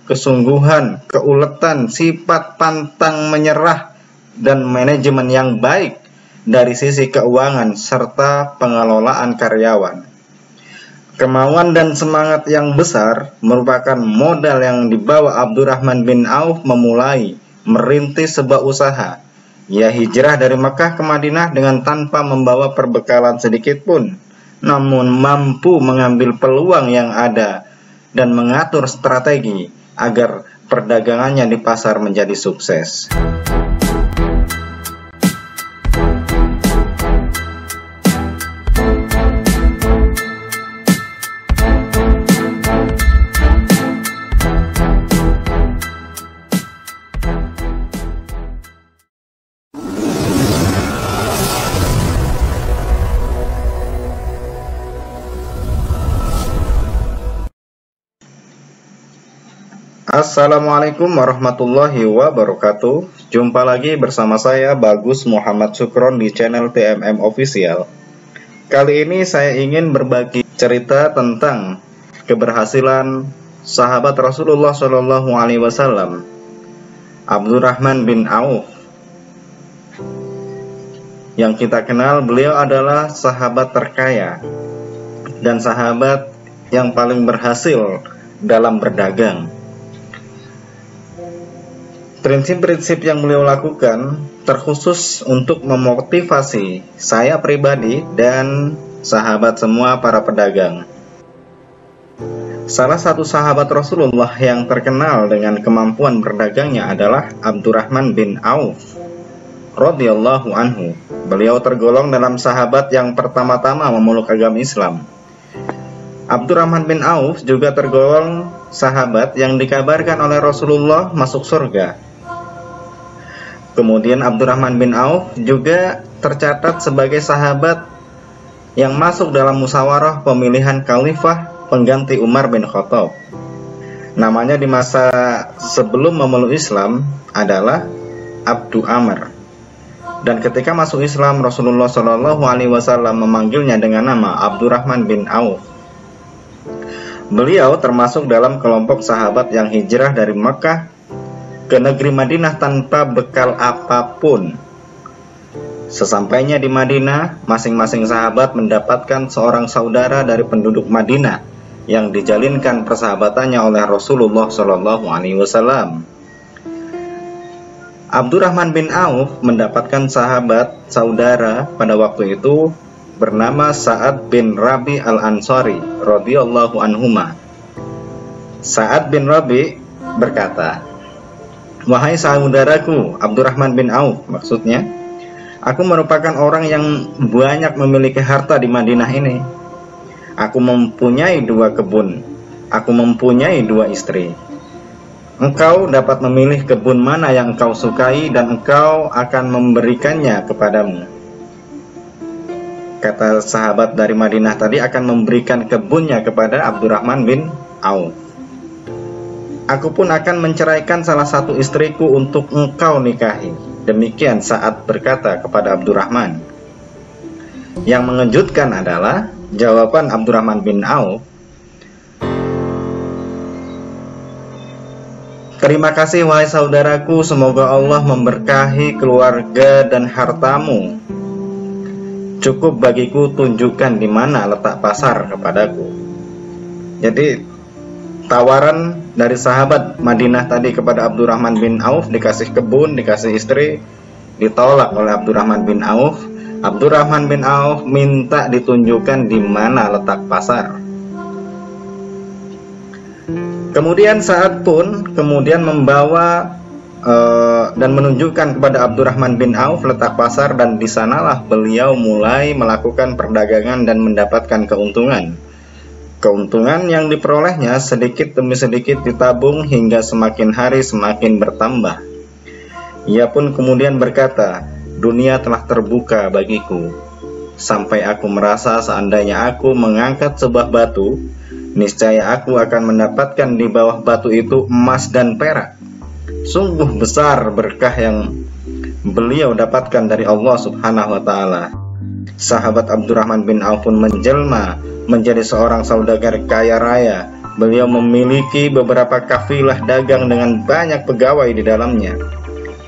kesungguhan, keuletan, sifat pantang menyerah, dan manajemen yang baik dari sisi keuangan serta pengelolaan karyawan. Kemauan dan semangat yang besar merupakan modal yang dibawa Abdurrahman bin Auf memulai merintis sebuah usaha. Ia hijrah dari Makkah ke Madinah dengan tanpa membawa perbekalan sedikit pun, namun mampu mengambil peluang yang ada dan mengatur strategi agar perdagangannya di pasar menjadi sukses. Assalamualaikum warahmatullahi wabarakatuh. Jumpa lagi bersama saya Bagus Muhammad Sukron di channel TMM Official. Kali ini saya ingin berbagi cerita tentang keberhasilan sahabat Rasulullah SAW, Abdurrahman bin Auf. Yang kita kenal, beliau adalah sahabat terkaya dan sahabat yang paling berhasil dalam berdagang. Prinsip-prinsip yang beliau lakukan terkhusus untuk memotivasi saya pribadi dan sahabat semua para pedagang. Salah satu sahabat Rasulullah yang terkenal dengan kemampuan berdagangnya adalah Abdurrahman bin Auf radhiyallahu anhu. Beliau tergolong dalam sahabat yang pertama-tama memeluk agama Islam. Abdurrahman bin Auf juga tergolong sahabat yang dikabarkan oleh Rasulullah masuk surga. Kemudian Abdurrahman bin Auf juga tercatat sebagai sahabat yang masuk dalam musyawarah pemilihan khalifah pengganti Umar bin Khattab. Namanya di masa sebelum memeluk Islam adalah Abdu Amr. Dan ketika masuk Islam, Rasulullah SAW memanggilnya dengan nama Abdurrahman bin Auf. Beliau termasuk dalam kelompok sahabat yang hijrah dari Makkah ke negeri Madinah tanpa bekal apapun. Sesampainya di Madinah, masing-masing sahabat mendapatkan seorang saudara dari penduduk Madinah yang dijalinkan persahabatannya oleh Rasulullah SAW. Abdurrahman bin Auf mendapatkan sahabat saudara pada waktu itu bernama Sa'ad bin Rabi al-Ansari radhiyallahu anhuma. Sa'ad bin Rabi berkata, "Wahai saudaraku Abdurrahman bin Auf," maksudnya, "aku merupakan orang yang banyak memiliki harta di Madinah ini. Aku mempunyai 2 kebun. Aku mempunyai 2 istri. Engkau dapat memilih kebun mana yang engkau sukai dan engkau akan memberikannya kepadamu." Kata sahabat dari Madinah tadi akan memberikan kebunnya kepada Abdurrahman bin Auf. "Aku pun akan menceraikan salah satu istriku untuk engkau nikahi." Demikian Sa'ad berkata kepada Abdurrahman. Yang mengejutkan adalah jawaban Abdurrahman bin Auf, "Terima kasih wahai saudaraku, semoga Allah memberkahi keluarga dan hartamu. Cukup bagiku tunjukkan di mana letak pasar kepadaku." Jadi tawaran dari sahabat Madinah tadi kepada Abdurrahman bin Auf, dikasih kebun, dikasih istri, ditolak oleh Abdurrahman bin Auf. Abdurrahman bin Auf minta ditunjukkan di mana letak pasar. Kemudian Sa'ad pun membawa dan menunjukkan kepada Abdurrahman bin Auf letak pasar, dan di sanalah beliau mulai melakukan perdagangan dan mendapatkan keuntungan. Keuntungan yang diperolehnya sedikit demi sedikit ditabung hingga semakin hari semakin bertambah. Ia pun kemudian berkata, "Dunia telah terbuka bagiku, sampai aku merasa seandainya aku mengangkat sebuah batu, niscaya aku akan mendapatkan di bawah batu itu emas dan perak." Sungguh besar berkah yang beliau dapatkan dari Allah Subhanahu wa Ta'ala. Sahabat Abdurrahman bin Auf pun menjelma menjadi seorang saudagar kaya raya Beliau memiliki beberapa kafilah dagang dengan banyak pegawai di dalamnya.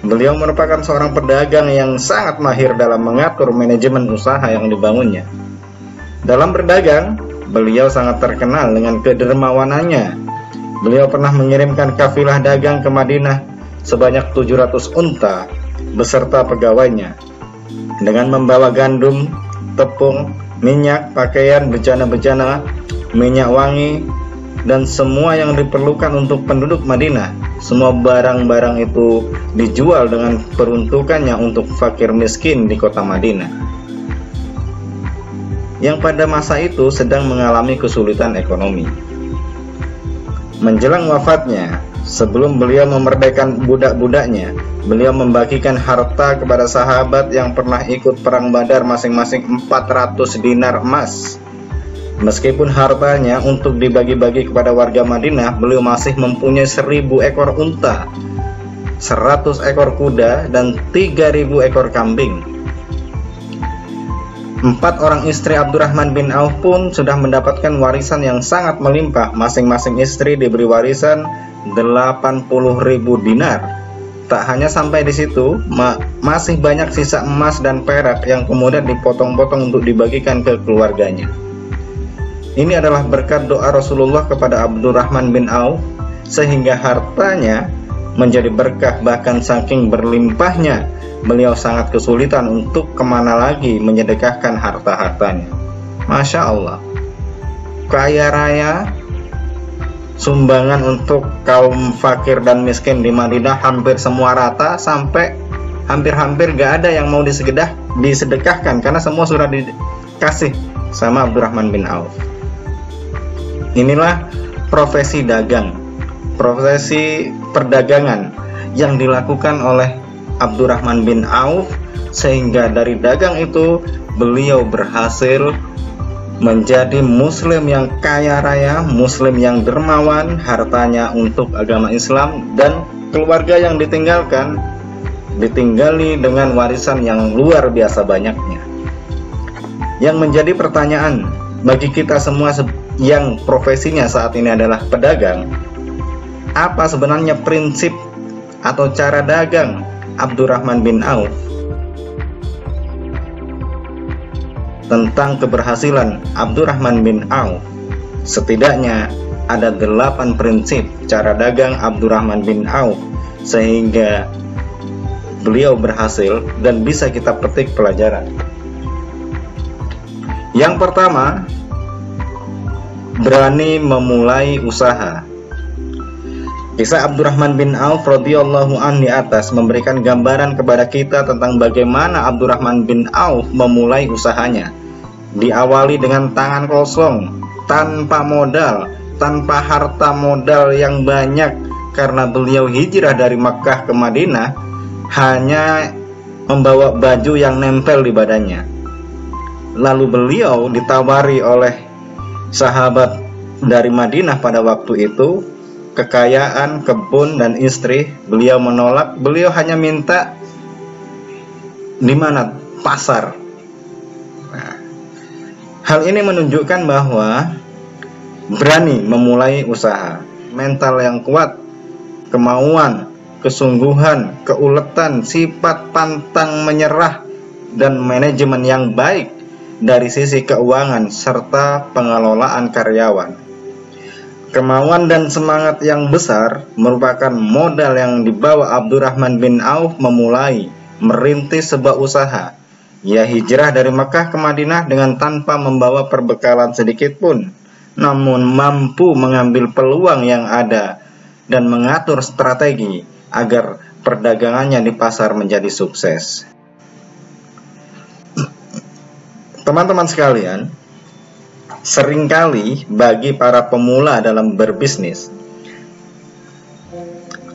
Beliau merupakan seorang pedagang yang sangat mahir dalam mengatur manajemen usaha yang dibangunnya. Dalam berdagang, beliau sangat terkenal dengan kedermawanannya. Beliau pernah mengirimkan kafilah dagang ke Madinah sebanyak 700 unta beserta pegawainya, dengan membawa gandum, tepung, minyak, pakaian, bejana-bejana, minyak wangi, dan semua yang diperlukan untuk penduduk Madinah. Semua barang-barang itu dijual dengan peruntukannya untuk fakir miskin di kota Madinah, yang pada masa itu sedang mengalami kesulitan ekonomi. Menjelang wafatnya, sebelum beliau memerdekakan budak-budaknya, beliau membagikan harta kepada sahabat yang pernah ikut perang Badar masing-masing 400 dinar emas. Meskipun hartanya untuk dibagi-bagi kepada warga Madinah, beliau masih mempunyai 1000 ekor unta, 100 ekor kuda, dan 3000 ekor kambing. 4 orang istri Abdurrahman bin Auf pun sudah mendapatkan warisan yang sangat melimpah. Masing-masing istri diberi warisan 80.000 dinar. Tak hanya sampai di situ, masih banyak sisa emas dan perak yang kemudian dipotong-potong untuk dibagikan ke keluarganya. Ini adalah berkat doa Rasulullah kepada Abdurrahman bin Auf, sehingga hartanya menjadi berkah. Bahkan saking berlimpahnya, beliau sangat kesulitan untuk kemana lagi menyedekahkan harta-hartanya. Masya Allah, kaya raya, sumbangan untuk kaum fakir dan miskin di Madinah hampir semua rata, sampai hampir-hampir gak ada yang mau disedekahkan karena semua sudah dikasih sama Abdurrahman bin Auf. Inilah profesi dagang, profesi perdagangan yang dilakukan oleh Abdurrahman bin Auf, sehingga dari dagang itu beliau berhasil menjadi muslim yang kaya raya, muslim yang dermawan, hartanya untuk agama Islam, dan keluarga yang ditinggali dengan warisan yang luar biasa banyaknya. Yang menjadi pertanyaan bagi kita semua yang profesinya saat ini adalah pedagang, apa sebenarnya prinsip atau cara dagang Abdurrahman bin Auf? Tentang keberhasilan Abdurrahman bin Auf, setidaknya ada 8 prinsip cara dagang Abdurrahman bin Auf sehingga beliau berhasil dan bisa kita petik pelajaran. Yang pertama, berani memulai usaha. Kisah Abdurrahman bin Auf radhiyallahu anhu di atas memberikan gambaran kepada kita tentang bagaimana Abdurrahman bin Auf memulai usahanya. Diawali dengan tangan kosong, tanpa modal, tanpa harta modal yang banyak, karena beliau hijrah dari Makkah ke Madinah hanya membawa baju yang nempel di badannya. Lalu beliau ditawari oleh sahabat dari Madinah pada waktu itu kekayaan, kebun, dan istri. Beliau menolak. Beliau hanya minta di mana? Pasar. Nah, hal ini menunjukkan bahwa berani memulai usaha, mental yang kuat, kemauan, kesungguhan, keuletan, sifat pantang menyerah, dan manajemen yang baik dari sisi keuangan serta pengelolaan karyawan. Kemauan dan semangat yang besar merupakan modal yang dibawa Abdurrahman bin Auf memulai merintis sebuah usaha. Ia hijrah dari Makkah ke Madinah dengan tanpa membawa perbekalan sedikit pun, namun mampu mengambil peluang yang ada dan mengatur strategi agar perdagangannya di pasar menjadi sukses. Teman-teman sekalian, seringkali bagi para pemula dalam berbisnis,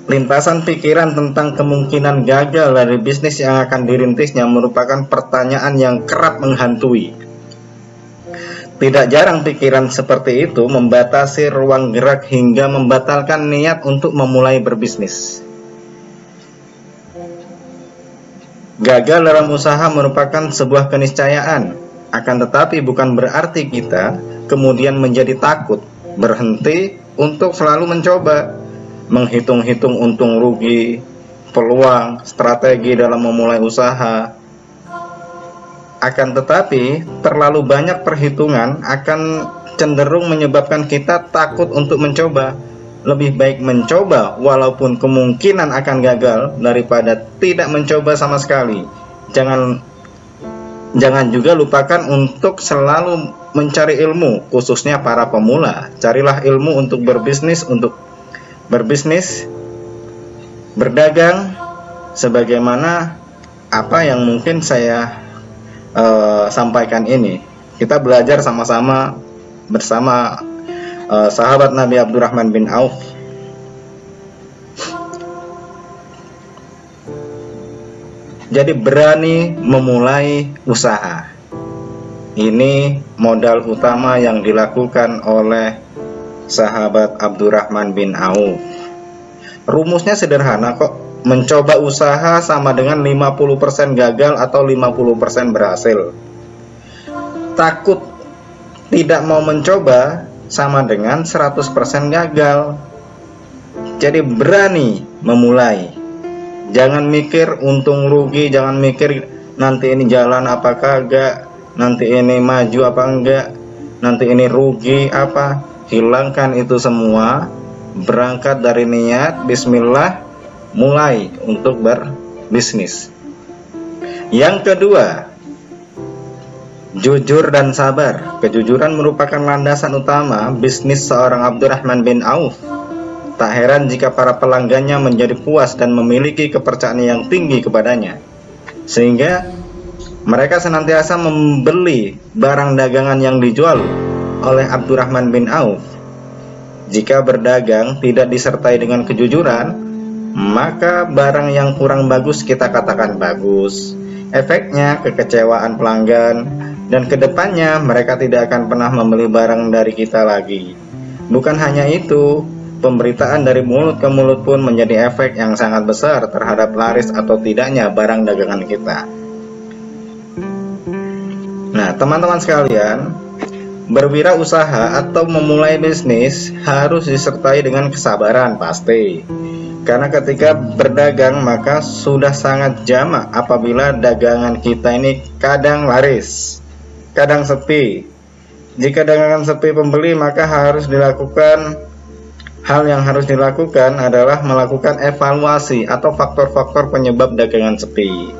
lintasan pikiran tentang kemungkinan gagal dari bisnis yang akan dirintisnya merupakan pertanyaan yang kerap menghantui. Tidak jarang pikiran seperti itu membatasi ruang gerak hingga membatalkan niat untuk memulai berbisnis. Gagal dalam usaha merupakan sebuah keniscayaan. Akan tetapi bukan berarti kita kemudian menjadi takut, berhenti, untuk selalu mencoba, menghitung-hitung untung rugi, peluang, strategi dalam memulai usaha. Akan tetapi, terlalu banyak perhitungan akan cenderung menyebabkan kita takut untuk mencoba. Lebih baik mencoba walaupun kemungkinan akan gagal daripada tidak mencoba sama sekali. Jangan juga lupakan untuk selalu mencari ilmu, khususnya para pemula. Carilah ilmu untuk berbisnis, berdagang, sebagaimana apa yang mungkin saya sampaikan ini. Kita belajar sama-sama bersama sahabat Nabi Abdurrahman bin Auf. Jadi berani memulai usaha. Ini modal utama yang dilakukan oleh sahabat Abdurrahman bin Auf. Rumusnya sederhana kok. Mencoba usaha sama dengan 50% gagal atau 50% berhasil. Takut tidak mau mencoba sama dengan 100% gagal. Jadi berani memulai. Jangan mikir untung rugi, jangan mikir nanti ini jalan apa kagak, nanti ini maju apa enggak, nanti ini rugi apa. Hilangkan itu semua. Berangkat dari niat bismillah, mulai untuk berbisnis. Yang kedua, jujur dan sabar. Kejujuran merupakan landasan utama bisnis seorang Abdurrahman bin Auf. Tak heran jika para pelanggannya menjadi puas dan memiliki kepercayaan yang tinggi kepadanya, sehingga mereka senantiasa membeli barang dagangan yang dijual oleh Abdurrahman bin Auf. Jika berdagang tidak disertai dengan kejujuran, maka barang yang kurang bagus kita katakan bagus. Efeknya kekecewaan pelanggan, dan kedepannya mereka tidak akan pernah membeli barang dari kita lagi. Bukan hanya itu, pemberitaan dari mulut ke mulut pun menjadi efek yang sangat besar terhadap laris atau tidaknya barang dagangan kita. Nah, teman-teman sekalian, berwirausaha atau memulai bisnis harus disertai dengan kesabaran pasti. Karena ketika berdagang maka sudah sangat jamak apabila dagangan kita ini kadang laris, kadang sepi. Jika dagangan sepi pembeli, maka hal yang harus dilakukan adalah melakukan evaluasi atau faktor-faktor penyebab dagangan sepi.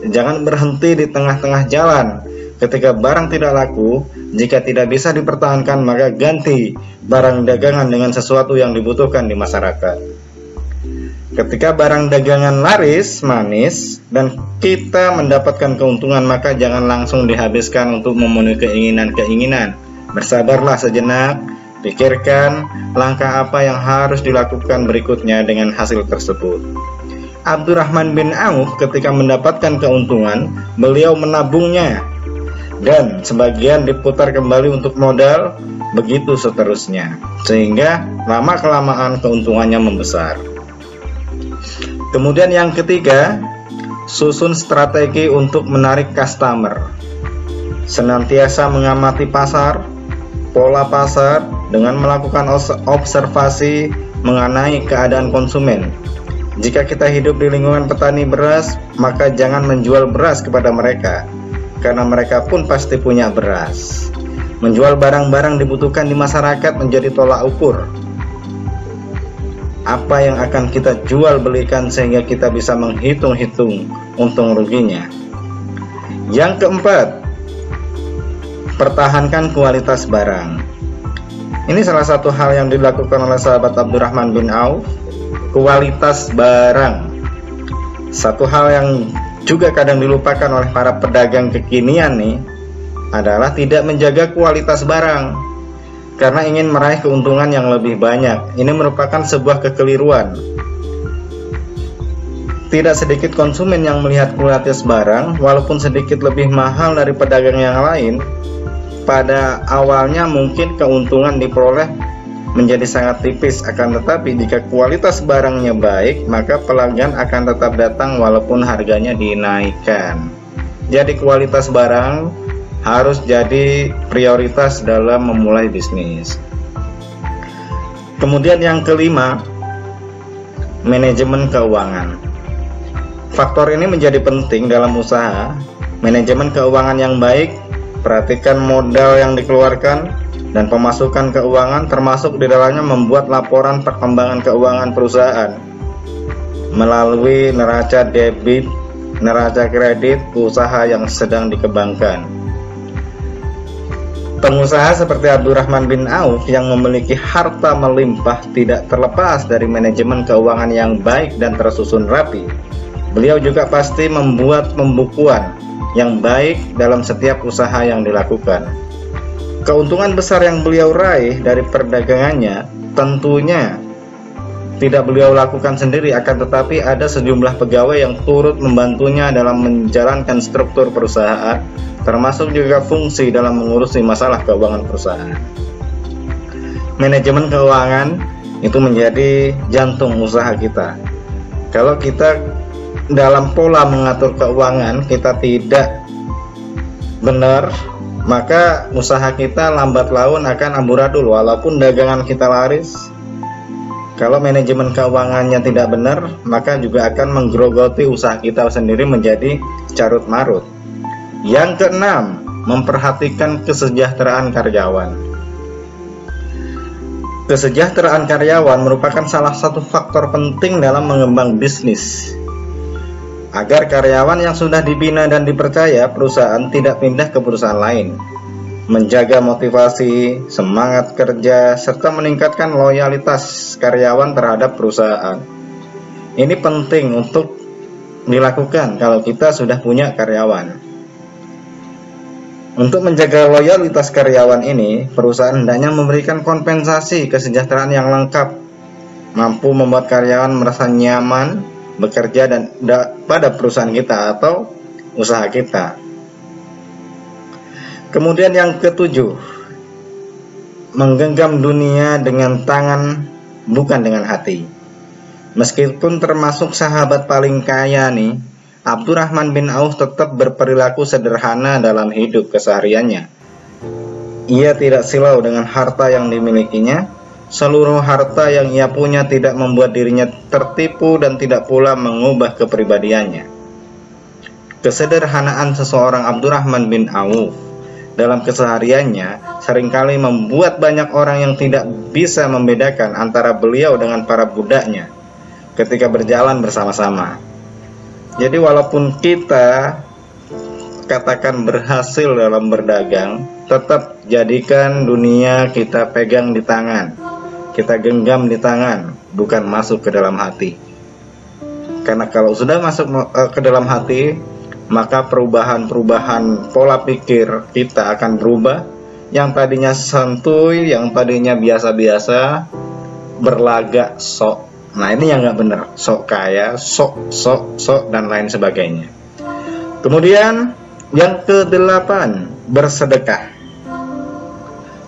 Jangan berhenti di tengah-tengah jalan. Ketika barang tidak laku, jika tidak bisa dipertahankan, maka ganti barang dagangan dengan sesuatu yang dibutuhkan di masyarakat. Ketika barang dagangan laris, manis, dan kita mendapatkan keuntungan, maka jangan langsung dihabiskan untuk memenuhi keinginan-keinginan. Bersabarlah sejenak, pikirkan langkah apa yang harus dilakukan berikutnya dengan hasil tersebut. Abdurrahman bin Auf ketika mendapatkan keuntungan, beliau menabungnya, dan sebagian diputar kembali untuk modal, begitu seterusnya, sehingga lama-kelamaan keuntungannya membesar. Kemudian yang ketiga, susun strategi untuk menarik customer. Senantiasa mengamati pasar, pola pasar dengan melakukan observasi mengenai keadaan konsumen. Jika kita hidup di lingkungan petani beras, maka jangan menjual beras kepada mereka, karena mereka pun pasti punya beras. Menjual barang-barang dibutuhkan di masyarakat menjadi tolak ukur apa yang akan kita jual belikan, sehingga kita bisa menghitung-hitung untung ruginya. Yang keempat, pertahankan kualitas barang. Ini salah satu hal yang dilakukan oleh sahabat Abdurrahman bin Auf. Kualitas barang, satu hal yang juga kadang dilupakan oleh para pedagang kekinian nih, adalah tidak menjaga kualitas barang karena ingin meraih keuntungan yang lebih banyak. Ini merupakan sebuah kekeliruan. Tidak sedikit konsumen yang melihat kualitas barang, walaupun sedikit lebih mahal dari pedagang yang lain, pada awalnya mungkin keuntungan diperoleh menjadi sangat tipis. Akan tetapi jika kualitas barangnya baik, maka pelanggan akan tetap datang walaupun harganya dinaikkan. Jadi kualitas barang harus jadi prioritas dalam memulai bisnis. Kemudian yang kelima, manajemen keuangan. Faktor ini menjadi penting dalam usaha. Manajemen keuangan yang baik, perhatikan modal yang dikeluarkan dan pemasukan keuangan, termasuk di dalamnya membuat laporan perkembangan keuangan perusahaan melalui neraca debit, neraca kredit usaha yang sedang dikembangkan. Pengusaha seperti Abdurrahman bin Auf yang memiliki harta melimpah tidak terlepas dari manajemen keuangan yang baik dan tersusun rapi. Beliau juga pasti membuat pembukuan yang baik dalam setiap usaha yang dilakukan. Keuntungan besar yang beliau raih dari perdagangannya tentunya tidak beliau lakukan sendiri, akan tetapi ada sejumlah pegawai yang turut membantunya dalam menjalankan struktur perusahaan, termasuk juga fungsi dalam mengurusi masalah keuangan perusahaan. Manajemen keuangan itu menjadi jantung usaha kita. Kalau kita dalam pola mengatur keuangan kita tidak benar, maka usaha kita lambat laun akan amburadul walaupun dagangan kita laris. Kalau manajemen keuangannya tidak benar, maka juga akan menggerogoti usaha kita sendiri menjadi carut marut. Yang keenam, memperhatikan kesejahteraan karyawan. Kesejahteraan karyawan merupakan salah satu faktor penting dalam mengembang bisnis. Agar karyawan yang sudah dibina dan dipercaya perusahaan tidak pindah ke perusahaan lain. Menjaga motivasi, semangat kerja, serta meningkatkan loyalitas karyawan terhadap perusahaan. Ini penting untuk dilakukan kalau kita sudah punya karyawan. Untuk menjaga loyalitas karyawan ini, perusahaan hendaknya memberikan kompensasi kesejahteraan yang lengkap, mampu membuat karyawan merasa nyaman bekerja dan pada perusahaan kita atau usaha kita. Kemudian yang ketujuh, menggenggam dunia dengan tangan bukan dengan hati. Meskipun termasuk sahabat paling kaya nih, Abdurrahman bin Auf tetap berperilaku sederhana dalam hidup kesehariannya. Ia tidak silau dengan harta yang dimilikinya. Seluruh harta yang ia punya tidak membuat dirinya tertipu dan tidak pula mengubah kepribadiannya. Kesederhanaan seseorang Abdurrahman bin Auf dalam kesehariannya seringkali membuat banyak orang yang tidak bisa membedakan antara beliau dengan para budaknya ketika berjalan bersama-sama. Jadi walaupun kita katakan berhasil dalam berdagang, tetap jadikan dunia kita pegang di tangan, kita genggam di tangan, bukan masuk ke dalam hati. Karena kalau sudah masuk ke dalam hati, maka perubahan pola pikir kita akan berubah. Yang tadinya santuy, yang tadinya biasa-biasa, berlagak sok. Nah ini yang nggak benar, sok kaya, sok, dan lain sebagainya. Kemudian yang kedelapan, bersedekah.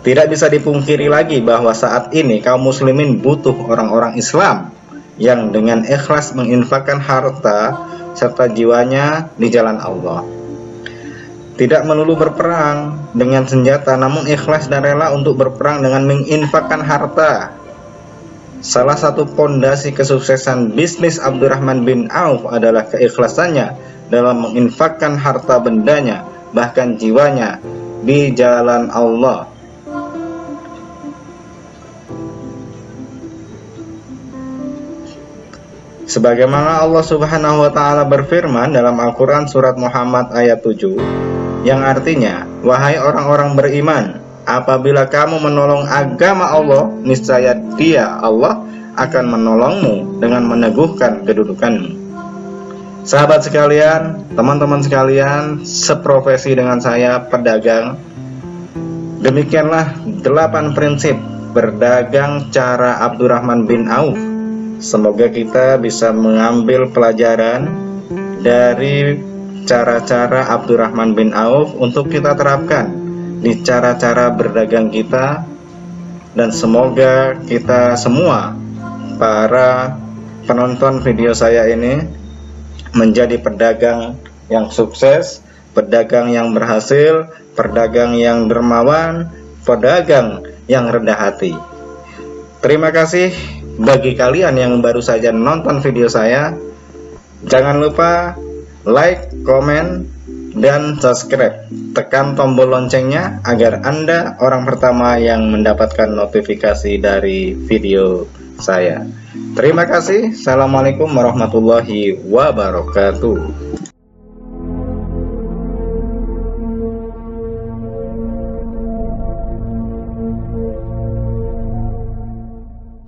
Tidak bisa dipungkiri lagi bahwa saat ini kaum muslimin butuh orang-orang Islam yang dengan ikhlas menginfakkan harta serta jiwanya di jalan Allah. Tidak melulu berperang dengan senjata, namun ikhlas dan rela untuk berperang dengan menginfakkan harta. Salah satu pondasi kesuksesan bisnis Abdurrahman bin Auf adalah keikhlasannya dalam menginfakkan harta bendanya, bahkan jiwanya di jalan Allah. Sebagaimana Allah Subhanahu wa taala berfirman dalam Al-Qur'an surat Muhammad ayat 7 yang artinya, wahai orang-orang beriman, apabila kamu menolong agama Allah, niscaya Dia, Allah, akan menolongmu dengan meneguhkan kedudukanmu. Sahabat sekalian, teman-teman sekalian, seprofesi dengan saya, pedagang. Demikianlah 8 prinsip berdagang cara Abdurrahman bin Auf. Semoga kita bisa mengambil pelajaran dari cara-cara Abdurrahman bin Auf untuk kita terapkan di cara-cara berdagang kita, dan semoga kita semua para penonton video saya ini menjadi pedagang yang sukses, pedagang yang berhasil, pedagang yang dermawan, pedagang yang rendah hati. Terima kasih bagi kalian yang baru saja nonton video saya. Jangan lupa like, komen, dan subscribe. Tekan tombol loncengnya agar Anda orang pertama yang mendapatkan notifikasi dari video saya. Terima kasih. Assalamualaikum warahmatullahi wabarakatuh.